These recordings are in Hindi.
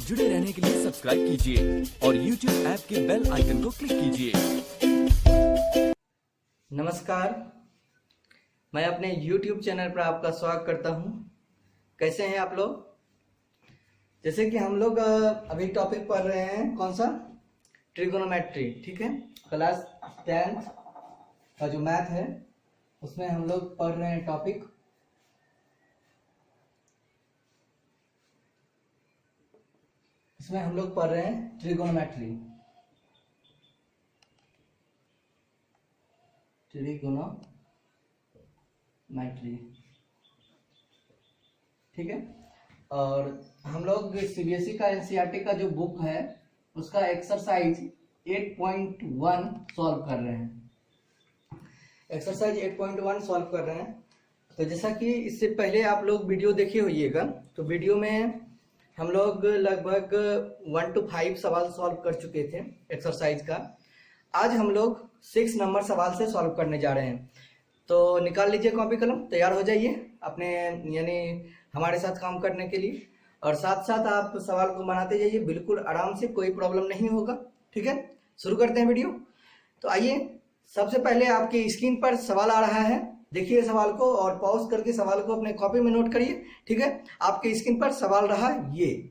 जुड़े रहने के लिए सब्सक्राइब कीजिए और YouTube ऐप के बेल आइकन को क्लिक कीजिए। नमस्कार, मैं अपने YouTube चैनल पर आपका स्वागत करता हूं। कैसे हैं आप लोग? जैसे कि हम लोग अभी टॉपिक पढ़ रहे हैं, कौन सा? ट्रिगोनोमेट्री। ठीक है, क्लास 10th का जो मैथ है उसमें हम लोग पढ़ रहे हैं टॉपिक इसमें हम लोग पढ़ रहे हैं ट्रिगोनोमेट्री। ठीक है, और हम लोग सीबीएसई का एनसीईआरटी का जो बुक है उसका एक्सरसाइज 8.1 सॉल्व कर रहे हैं। एक्सरसाइज 8.1 सॉल्व कर रहे हैं। तो जैसा कि इससे पहले आप लोग वीडियो देखे होइएगा, तो वीडियो में हम लोग लगभग 1 to 5 सवाल सॉल्व कर चुके थे एक्सरसाइज का। आज हम लोग 6 नंबर सवाल से सॉल्व करने जा रहे हैं। तो निकाल लीजिए कॉपी कलम, तैयार हो जाइए अपने यानी हमारे साथ काम करने के लिए, और साथ साथ आप सवाल को बनाते जाइए, बिल्कुल आराम से, कोई प्रॉब्लम नहीं होगा। ठीक है, शुरू करते हैं वीडियो। तो आइए, सबसे पहले आपकी स्क्रीन पर सवाल आ रहा है, देखिए सवाल को और पॉज करके सवाल को अपने कॉपी में नोट करिए। ठीक है, आपके स्क्रीन पर सवाल रहा ये।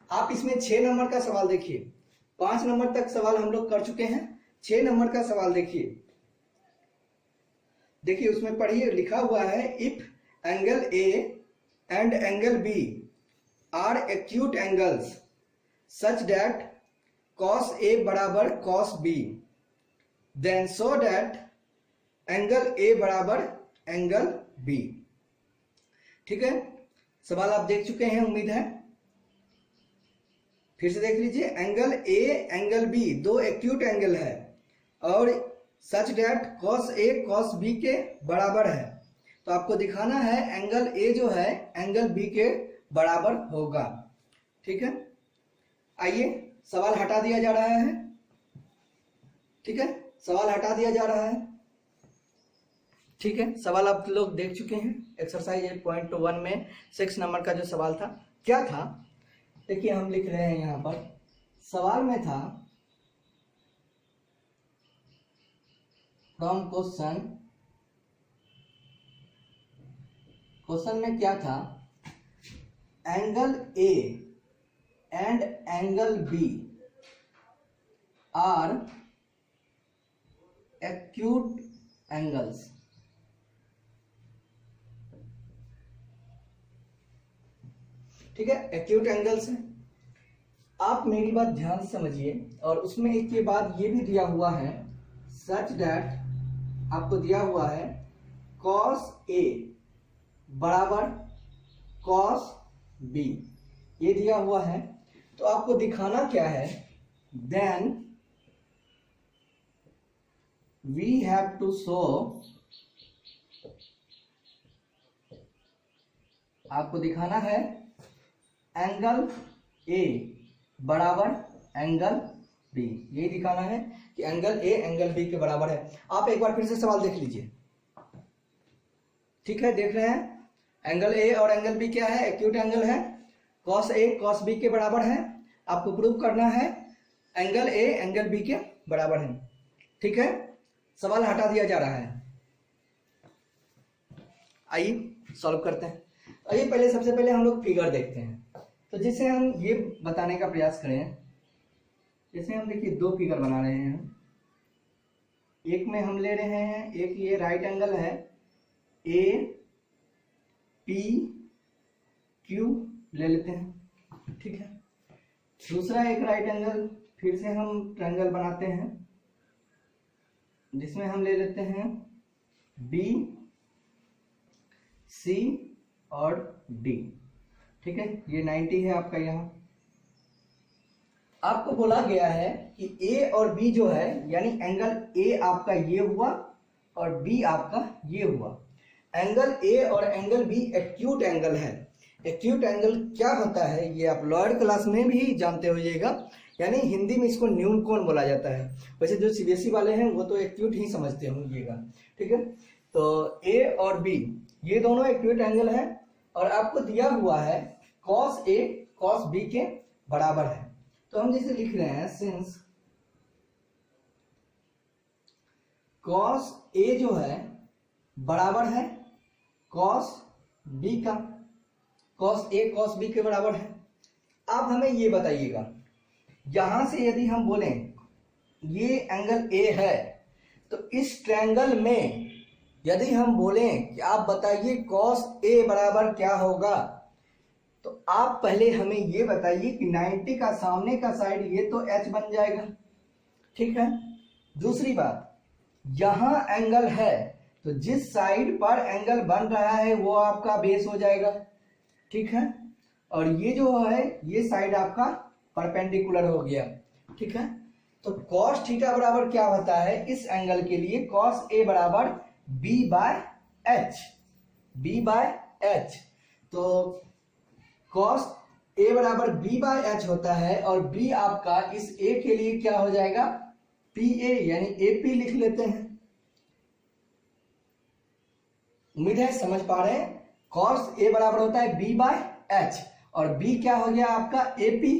आप इसमें 6 नंबर का सवाल देखिए। 5 नंबर तक सवाल हम लोग कर चुके हैं, 6 नंबर का सवाल देखिए। देखिए उसमें पढ़िए, लिखा हुआ है if angle A and angle B are acute angles such that cos A बराबर cos B, then so that angle A बराबर एंगल B। ठीक है, सवाल आप देख चुके हैं उम्मीद है, फिर से देख लीजिए। एंगल A एंगल B दो एक्यूट एंगल है और such that cos A cos B के बराबर है। तो आपको दिखाना है एंगल A जो है एंगल B के बराबर होगा। ठीक है, आइए सवाल हटा दिया जा रहा है। ठीक है, सवाल हटा दिया जा रहा है। ठीक है, सवाल आप लोग देख चुके हैं। एक्सरसाइज 8.1 में 6 नंबर का जो सवाल था, क्या था? देखिए हम लिख रहे हैं यहां पर, सवाल में था फ्रॉम क्वेश्चन में क्या था? Angle A and angle B are acute angles। ठीक है, एक्यूट एंगल्स है। आप मेरी बात ध्यान से समझिए, और उसमें एक के बाद ये भी दिया हुआ है सच दैट, आपको दिया हुआ है cos A बराबर cos B, ये दिया हुआ है। तो आपको दिखाना क्या है? Then we have to show, आपको दिखाना है एंगल ए बराबर एंगल बी, ये दिखाना है कि एंगल ए एंगल बी के बराबर है। आप एक बार फिर से सवाल देख लीजिए। ठीक है, देख रहे हैं एंगल ए और एंगल बी क्या है? एक्यूट एंगल है। cos A cos B के बराबर है। आपको प्रूव करना है एंगल A एंगल B के बराबर है। ठीक है, सवाल हटा दिया जा रहा है। आइए सॉल्व करते हैं। आइए पहले, सबसे पहले हम लोग फिगर देखते हैं। तो जैसे हम ये बताने का प्रयास करें, जैसे हम देखिए 2 फिगर बना रहे हैं। एक में हम ले रहे हैं, एक ये राइट एंगल है ए पी क्यू ले लेते हैं। ठीक है, दूसरा एक राइट एंगल, फिर से हम ट्रायंगल बनाते हैं जिसमें हम ले लेते हैं बी सी और डी। ठीक है, ये 90 है आपका। यहाँ आपको बोला गया है कि ए और बी जो है, यानी एंगल ए आपका ये हुआ और बी आपका ये हुआ। एंगल ए और एंगल बी एक्यूट एंगल है। एक्यूट एंगल क्या होता है ये आप लोअर क्लास में भी जानते होइएगा, यानी हिंदी में इसको न्यून कोण बोला जाता है। वैसे जो सीबीएसई वाले हैं वो तो एक्यूट ही समझते होंगेगा। ठीक है, तो ए और बी ये दोनों एक्यूट एंगल है और आपको दिया हुआ है cos A कॉस बी के बराबर है। तो हम जैसे लिख रहे हैं सिंस कॉस ए जो है बराबर है कॉस बी का, कॉस ए कॉस बी के बराबर है। अब हमें ये बताइएगा, यहां से यदि हम बोलें ये एंगल ए है तो इस ट्रायंगल में यदि हम बोलें कि आप बताइए कॉस ए बराबर क्या होगा, तो आप पहले हमें ये बताइए कि 90 का सामने का साइड ये तो h बन जाएगा, ठीक है। दूसरी बात, यहां एंगल है तो जिस साइड पर एंगल बन रहा है वो आपका बेस हो जाएगा, ठीक है। और ये जो है ये साइड आपका परपेंडिकुलर हो गया, ठीक है। तो कॉस थीटा बराबर क्या होता है इस एंगल के लिए, कॉस ए बराबर B by H, B by H. तो कॉस ए बराबर बी बाय एच होता है और बी आपका इस ए के लिए क्या हो जाएगा, पी ए यानी ए पी लिख लेते हैं। उम्मीद है समझ पा रहे हैं। कॉस ए बराबर होता है बी बाय एच और बी क्या हो गया आपका ए पी,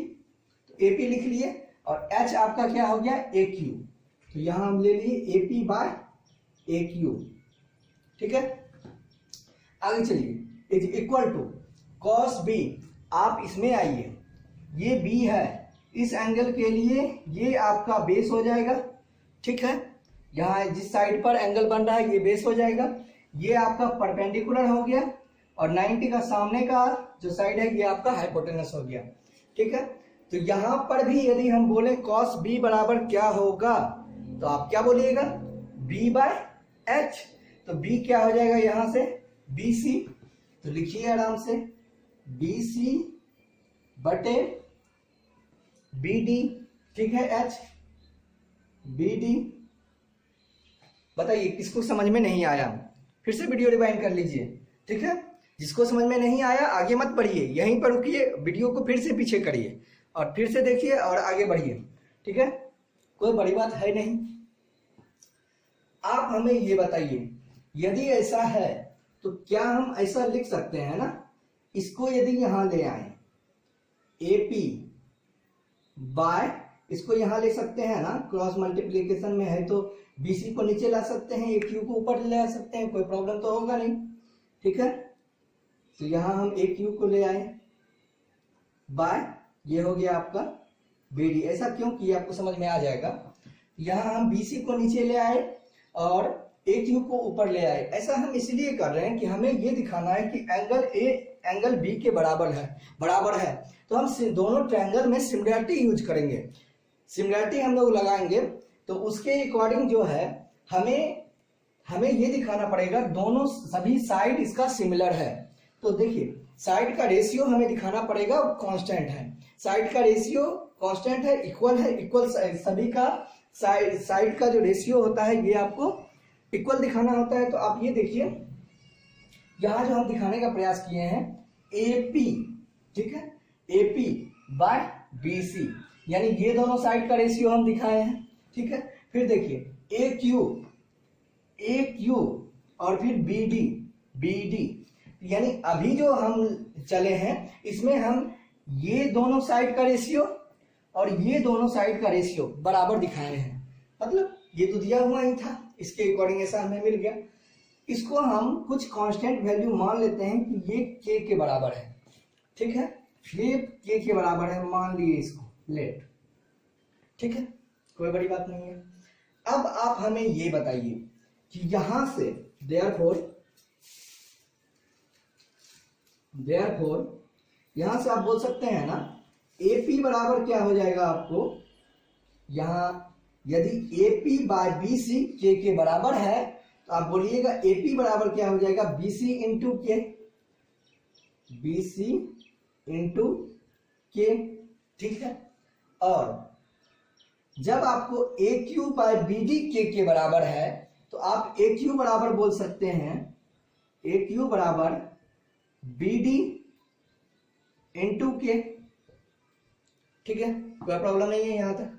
तो ए पी लिख लिए और एच आपका क्या हो गया ए क्यू, तो यहां हम ले लिए A P by A Q, ठीक है। आगे चलिए, is equal to cos B, आप इसमें आइए, ये बी है इस एंगल के लिए ये आपका बेस हो जाएगा, ठीक है। यहाँ जिस साइड पर एंगल बन रहा है ये बेस हो जाएगा, ये आपका परपेंडिकुलर हो गया और 90 का सामने का जो साइड है ये आपका हाइपोटेनस हो गया, ठीक है। तो यहां पर भी यदि हम बोले कॉस बी बराबर क्या होगा तो आप क्या बोलिएगा, बी बाय एच। तो बी क्या हो जाएगा यहां से बी सी, तो लिखिए आराम से बी सी बटे बी डी, ठीक है, एच बी डी। बताइए किसको समझ में नहीं आया, फिर से वीडियो रिवाइंड कर लीजिए, ठीक है। जिसको समझ में नहीं आया आगे मत पढ़िए, यहीं पर रुकिए, वीडियो को फिर से पीछे करिए और फिर से देखिए और आगे बढ़िए, ठीक है। कोई बड़ी बात है नहीं। आप हमें ये बताइए, यदि ऐसा है तो क्या हम ऐसा लिख सकते हैं ना, इसको यदि यहां ले आए ए पी बाय, इसको यहां ले सकते हैं ना, क्रॉस मल्टीप्लीकेशन में है तो बीसी को नीचे ला सकते हैं, ए क्यू को ऊपर ले आ सकते हैं, कोई प्रॉब्लम तो होगा नहीं, ठीक है। तो यहां हम ए क्यू को ले आए बाय, ये हो गया आपका बी डी। ऐसा क्यों किया आपको समझ में आ जाएगा। यहां हम बीसी को नीचे ले आए और ए क्यू को ऊपर ले आए, ऐसा हम इसलिए कर रहे हैं कि हमें ये दिखाना है कि एंगल ए एंगल बी के बराबर है। तो हम दोनों ट्रायंगल में सिमिलरिटी यूज करेंगे, सिमिलरिटी हम लोग लगाएंगे तो उसके अकॉर्डिंग जो है हमें ये दिखाना पड़ेगा दोनों सभी साइड इसका सिमिलर है। तो देखिए साइड का रेशियो हमें दिखाना पड़ेगा कांस्टेंट है, साइड का रेशियो कांस्टेंट है, इक्वल सभी का साइड का जो रेशियो होता है ये आपको इक्वल दिखाना होता है। तो आप ये देखिए यहां जो हम दिखाने का प्रयास किए हैं AP, ठीक है, AP बाय BC, यानी ये दोनों साइड का रेशियो हम दिखाए हैं, ठीक है। फिर देखिए AQ और फिर BD, यानी अभी जो हम चले हैं इसमें हम ये दोनों साइड का रेशियो और ये दोनों साइड का रेशियो बराबर दिखाए हैं, मतलब ये तो दिया हुआ ही था, इसके अकॉर्डिंग ऐसा हमें मिल गया। इसको हम कुछ कांस्टेंट वैल्यू मान लेते हैं कि ये k के बराबर है, ठीक है, ये k के बराबर है, मान लिए इसको लेट, ठीक है, कोई बड़ी बात नहीं है। अब आप हमें ये बताइए कि यहां से देयरफॉर यहां से आप बोल सकते हैं ना AP बराबर क्या हो जाएगा आपको, यहां यदि AP बाय BC k के बराबर है तो आप बोलिएगा AP बराबर क्या हो जाएगा BC इंटू के, ठीक है। और जब आपको AQ बाय BD के बराबर है तो आप AQ बराबर बोल सकते हैं AQ बराबर BD इंटू के, ठीक है, कोई प्रॉब्लम नहीं है यहां तक।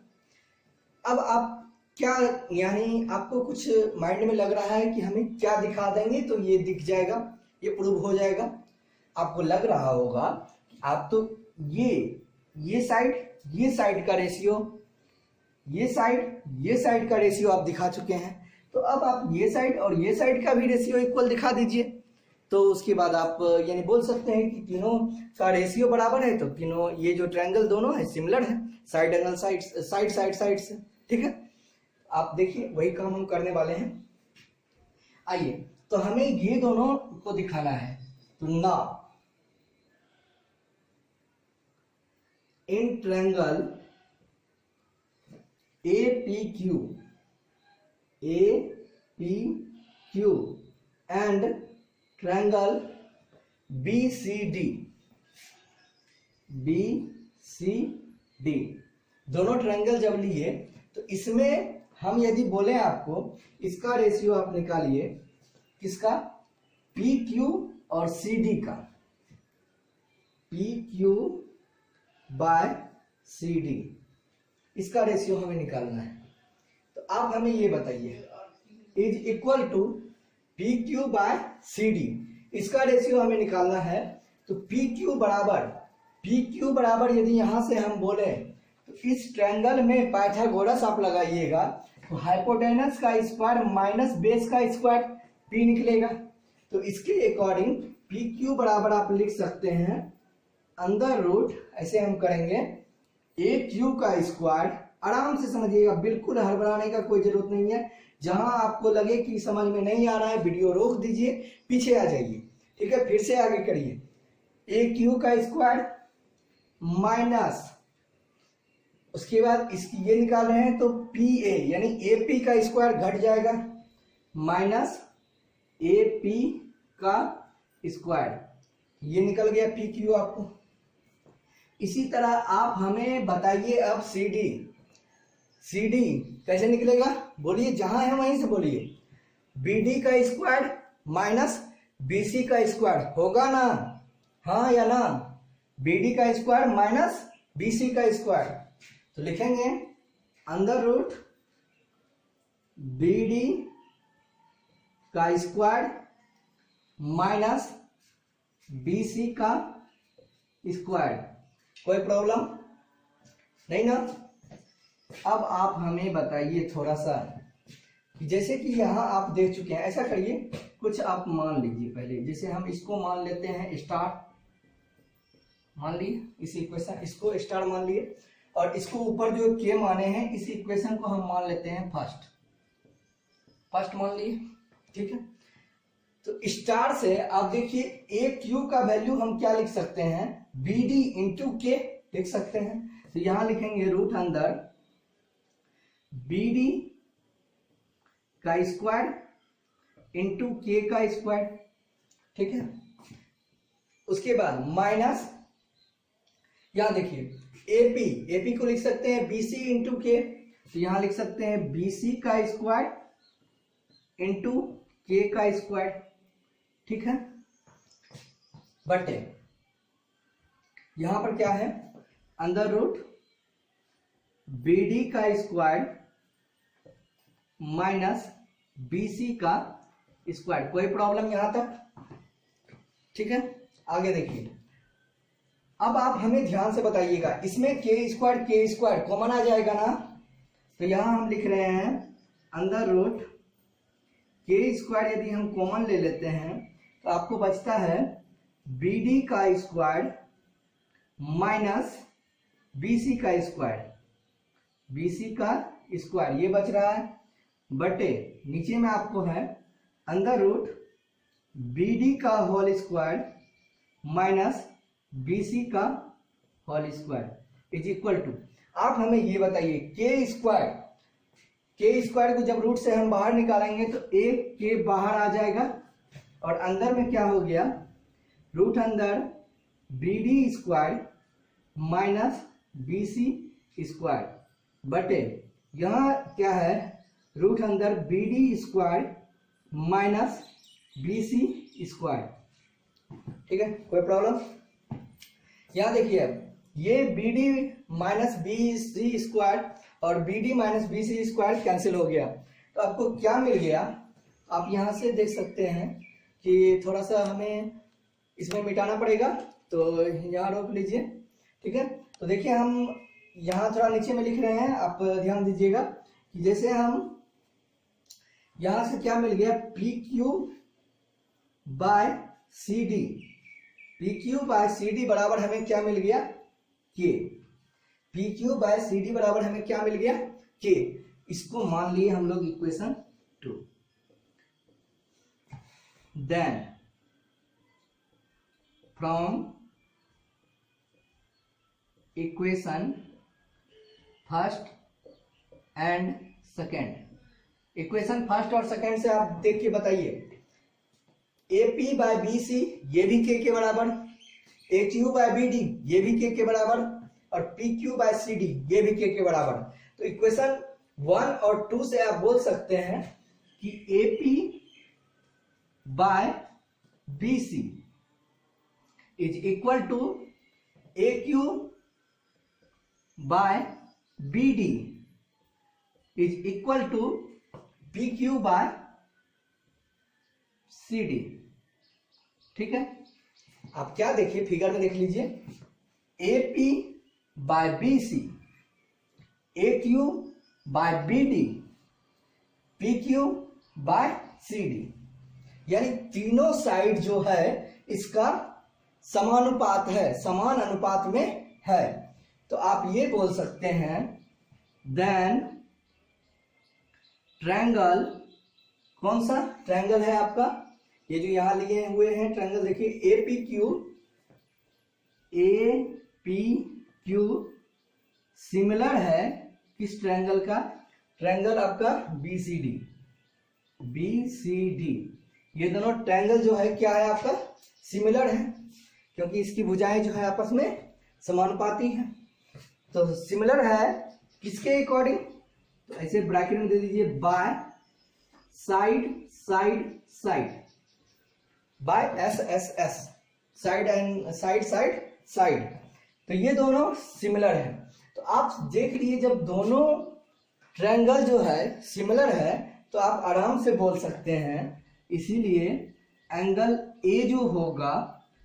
अब आप क्या, यानी आपको कुछ माइंड में लग रहा है कि हमें क्या दिखा देंगे तो ये दिख जाएगा, ये प्रूव हो जाएगा। आपको लग रहा होगा आप तो ये साइड का रेशियो, ये साइड का रेशियो आप दिखा चुके हैं। तो अब आप ये साइड और ये साइड का भी रेशियो इक्वल दिखा दीजिए। तो उसके बाद आप यानी बोल सकते हैं कि तीनों का रेशियो बराबर है, तो तीनों ये जो ट्रायंगल दोनों है सिमिलर है, साइड एंगल साइड से। ठीक है, आप देखिए वही काम हम करने वाले हैं। आइए, तो हमें ये दोनों को दिखाना है। तो now in triangle APQ and triangle BCD, दोनों ट्रायंगल जब लिए तो इसमें हम यदि बोले आपको इसका रेशियो आप निकालिए, किसका, PQ और CD का, PQ बाय CD, इसका रेशियो हमें निकालना है। तो आप हमें ये बताइए, is equal to PQ by CD, इसका रेशियो हमें निकालना है। तो PQ बराबर यदि यहां से हम बोले तो इस ट्रायंगल में पाइथागोरस आप लगाइएगा, तो हाइपोटेनस का स्क्वायर माइनस बेस का स्क्वायर P निकलेगा। तो इसके अकॉर्डिंग PQ बराबर आप लिख सकते हैं अंडर रूट, ऐसे हम करेंगे, AQ का स्क्वायर। आराम से समझिएगा, बिल्कुल हड़बड़ाने का कोई जरूरत नहीं है। जहां आपको लगे कि समझ में नहीं आ रहा है, वीडियो रोक दीजिए, पीछे आ जाइए। ठीक है, फिर से आगे करिए। AQ का स्क्वायर माइनस, उसके बाद इसकी ये निकाल रहे हैं तो PA यानी AP का स्क्वायर घट जाएगा, माइनस AP का स्क्वायर, ये निकल गया PQ आपको। इसी तरह आप हमें बताइए अब CD कैसे निकलेगा, बोलिए, जहां है वहीं से बोलिए। BD का स्क्वायर माइनस BC का स्क्वायर होगा ना, हाँ या ना, BD का स्क्वायर माइनस BC का स्क्वायर। तो लिखेंगे अंडर रूट BD का स्क्वायर माइनस BC का स्क्वायर। कोई प्रॉब्लम नहीं ना। अब आप हमें बताइए थोड़ा सा, जैसे कि यहाँ आप देख चुके हैं, ऐसा करिए, कुछ आप मान लीजिए पहले, जैसे हम इसको मान लेते हैं स्टार, मान लिए इस इक्वेशन, इसको स्टार मान लिए, और इसको ऊपर जो के माने हैं इस इक्वेशन को हम मान लेते हैं फर्स्ट मान लिए। ठीक है, तो स्टार से आप देखिए AQ का वैल्यू हम क्या लिख सकते हैं, BD इंटू के लिख सकते हैं। तो यहां लिखेंगे रूट अंदर BD का स्क्वायर इंटू के का स्क्वायर। ठीक है, उसके बाद माइनस, यहां देखिए AP को लिख सकते हैं BC इंटू के, तो यहां लिख सकते हैं BC का स्क्वायर इंटू के का स्क्वायर। ठीक है, बटे यहां पर क्या है, अंडर रूट BD का स्क्वायर माइनस BC का स्क्वायर। कोई प्रॉब्लम यहां तक? ठीक है, आगे देखिए। अब आप हमें ध्यान से बताइएगा, इसमें के स्क्वायर कॉमन आ जाएगा ना, तो यहां हम लिख रहे हैं अंडर रूट के स्क्वायर, यदि हम कॉमन ले लेते हैं तो आपको बचता है BD का स्क्वायर माइनस BC का स्क्वायर, ये बच रहा है, बटे नीचे में आपको है अंडर रूट BD का होल स्क्वायर माइनस BC का whole square is equal to, आप हमें ये बताइए के स्क्वायर को जब रूट से हम बाहर निकालेंगे तो एक के बाहर आ जाएगा, और अंदर में क्या हो गया, रूट अंदर BD square minus BC square, बटे यहां क्या है, रूट अंदर BD square minus BC square. ठीक है, कोई प्रॉब्लम? यहां देखिए, अब ये BD माइनस BC स्क्वायर और BD minus BC square cancel हो गया, तो आपको क्या मिल गया, आप यहां से देख सकते हैं कि थोड़ा सा हमें इसमें मिटाना पड़ेगा, तो यहां रोक लीजिए। ठीक है। तो देखिए हम यहाँ थोड़ा नीचे में लिख रहे हैं, आप ध्यान दीजिएगा कि जैसे हम यहां से क्या मिल गया, P Q by C D, P Q by C D बराबर हमें क्या मिल गया, K. P Q by C D बराबर हमें क्या मिल गया, के। इसको मान लिए हम लोग equation 2। Then from equation first and second, equation first और सेकेंड से आप देख के बताइए, A P by B C ये भी के बराबर, A Q by B D ये भी के बराबर, और P Q by C D ये भी के बराबर। तो इक्वेशन 1 और 2 से आप बोल सकते हैं कि A P by B C is equal to A Q by B D is equal to P Q by C D. ठीक है, आप क्या देखिए फिगर में देख लीजिए, A P by B C, A Q by B D, P Q by C D, यानी तीनों साइड जो है इसका समानुपात है, समान अनुपात में है। तो आप ये बोल सकते हैं देन ट्रायंगल, कौन सा ट्रायंगल है आपका, ये जो यहां लिए हुए हैं ट्रायंगल, देखिए ए पी क्यू सिमिलर है किस ट्रायंगल का, ट्रायंगल आपका बी सी डी। ये दोनों ट्रायंगल जो है क्या है आपका, सिमिलर है, क्योंकि इसकी भुजाएं जो है आपस में समानुपाती हैं। तो सिमिलर है किसके अकॉर्डिंग, तो ऐसे ब्रैकेट में दे दीजिए by side side side, by S S S, side and side side side. तो ये दोनों सिमिलर है। तो आप देख लीजिए जब दोनों ट्रायंगल जो है सिमिलर है तो आप आराम से बोल सकते हैं, इसीलिए एंगल ए जो होगा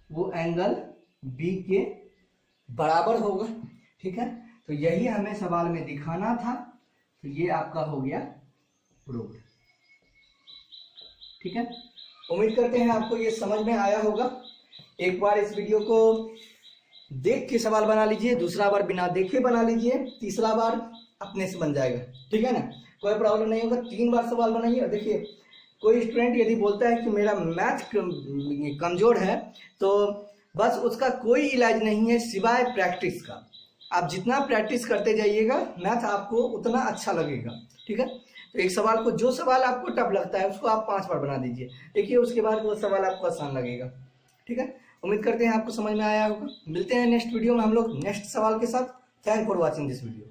वो एंगल बी के बराबर होगा। ठीक है, तो यही हमें सवाल में दिखाना था। तो ये आपका हो गया प्रूफ। ठीक है, उम्मीद करते हैं आपको ये समझ में आया होगा। एक बार इस वीडियो को देख के सवाल बना लीजिए, दूसरा बार बिना देखे बना लीजिए, तीसरा बार अपने से बन जाएगा। ठीक है ना, कोई प्रॉब्लम नहीं होगा। 3 बार सवाल बनाइए। और देखिए कोई स्टूडेंट यदि बोलता है कि मेरा मैथ कमजोर है, तो बस उसका कोई इलाज नहीं है सिवाय प्रैक्टिस का। आप जितना प्रैक्टिस करते जाइएगा मैथ आपको उतना अच्छा लगेगा। ठीक है, तो एक सवाल को, जो सवाल आपको टफ लगता है उसको आप 5 बार बना दीजिए, देखिए उसके बाद वो सवाल आपको आसान लगेगा। ठीक है, उम्मीद करते हैं आपको समझ में आया होगा। मिलते हैं नेक्स्ट वीडियो में हम लोग नेक्स्ट सवाल के साथ। Thank for watching this video.